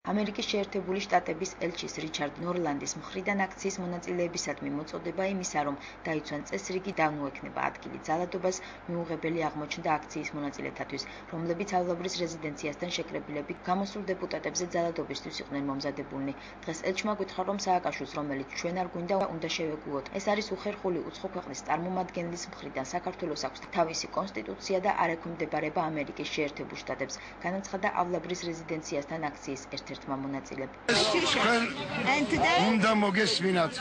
ამერიკის შეერთებული შტატების ელჩის რიჩარდ ნორლანდის მხრიდან აქციის მონაწილეებისადმი მოწოდება იმისა, რომ დაიცვან წესრიგი და მოექნება ადგილი ძალადობას, მიუღებელი აღმოჩნდა აქციის მონაწილეთათვის, რომლებიც ალვაბრის რეზიდენციასთან შეკრებილები გამოსულ დეპუტატებზე ძალადობისთვის იყვნენ მომზადებულნი. დღეს ელჩმა გითხრა, რომ სააკაშვილს, რომელიც ჩვენ არ გვინდა, უნდა შევეგუოთ. ეს არის უხერხული უცხო ქვეყნის წარმომადგენლის მხრიდან. საქართველოს აქვს თავისი კონსტიტუცია და არ ექვემდებარება ამერიკის შეერთებულ შტატებს, განაცხადა ალვაბრის რეზიდენციასთან აქციის ერთ-ერთმა მონაწილემ. უნდა მოგესმინათ.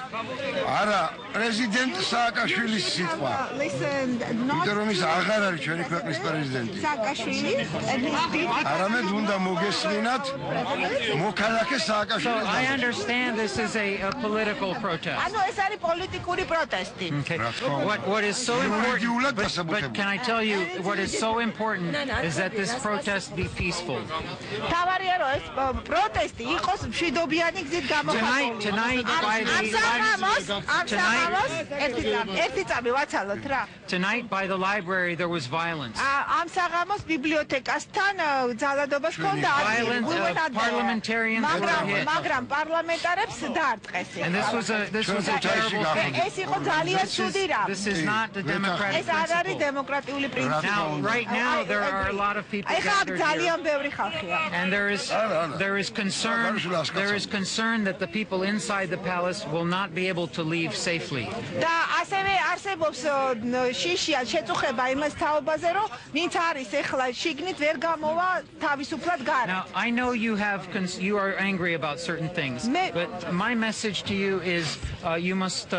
არა, პრეზიდენტ სააკაშვილის სიტყვა. იმიტომ რომ ის აღარ არის ჩვენი ქვეყნის პრეზიდენტი. სააკაშვილი? არამედ უნდა მოგესმინათ მოქალაქე სააკაშვილის. I understand this is a political protest. ანუ ეს არის პოლიტიკური პროტესტი. Okay. What is so important, but can I tell you what is so important is that this protest be peaceful. თავარია რომ ეს პროტესტი იყოს მშვიდობიანი გზით გამოხატული. Tonight by the library there was violence. ამ საღამოს ბიბლიოთეკასთან ძალადობა ჰქონდა. Parliamentarians were hit. მაგრამ პარლამენტარებს დაარტყეს. And this was a terrible thing. ეს იყო ძალიან ცუდი რამ. This is not the democratic ეს არ არის დემოკრატიული პრინციპი. Now, right now, there are a lot of people gathered ძალიან here. ბევრი ხალხია. And there is concern that the people inside the palace will not be able to leave safely. და ასევე არსებობს შიშია შეწუხება იმას თაობაზე, რომ ვინც არის ეხლა შიგნით ვერ გამოვა თავისუფლად გარე. Now, I know you are angry about certain things, but my message to you is you must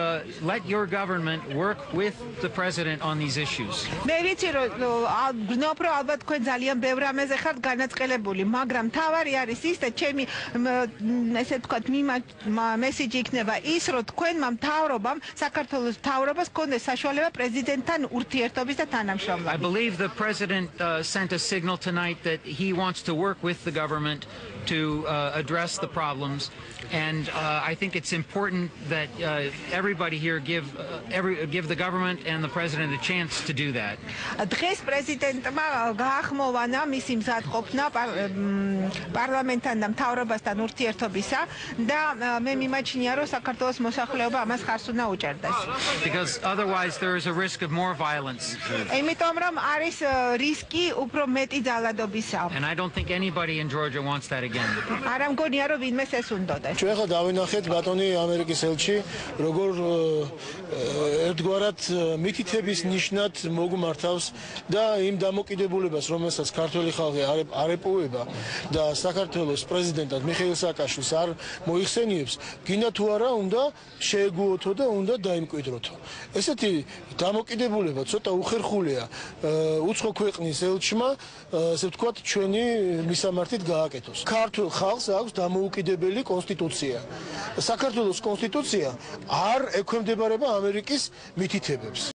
let your government work with the president on these issues. მე ვიცი რომ გნობ რომ ალბათ თქვენ ძალიან ბევრ ამაზე ხართ განაწყელებული, მაგრამ თავარი არის ის და ჩემი ესე ვთქვათ მესიჯი იქნება ის რომ თქვენმა მთავრობამ საქართველოს მთავრობას ჰქონდეს საშუალება პრეზიდენტთან ურთიერთობის და თანამშრომლობის. I believe the president sent a signal tonight that he wants to work with the government to address the problems, and I think it's important that everybody here give the government and the president a chance to do that. დღეს პრეზიდენტმა გაახმოვანა მისი მზადყოფნა პარლამენტთან და მთავრობასთან ურთიერთობისა და მე მიმაჩნია რომ საქართველოს მოსახლეობა ამას ხარს უნდა უჭერდეს. Because otherwise there is a risk of more violence. იმიტომ რომ არის რისკი უფრო მეტი ძალადობისა. And I don't think anybody in Georgia wants that again. არა მგონია რომ ვინმეს ეს უნდოდეს. ჩვენ ხა დავინახეთ ბატონი ამერიკის ელჩი როგორ ერთგვარად მითითების ნიშნად მოგმართავს და იმ დამოკიდებულებას რომელსაც ქართველი ხალხი არ ეპოვება და საქართველოს პრეზიდენტად მიხეილ სააკაშვილს არ მოიხსენიებს, გინდა თუ არა უნდა შეეგუოთო და უნდა დაიმკვიდროთო. ესეთი დამოკიდებულება ცოტა უხერხულია უცხო ქვეყნის ელჩმა, ასე ვთქვათ, ჩვენი მისამართით გააკეთოს. ქართულ ხალხს აქვს დამოუკიდებელი კონსტიტუცია. საქართველოს კონსტიტუცია არ ექვემდებარება ამერიკის მითითებებს.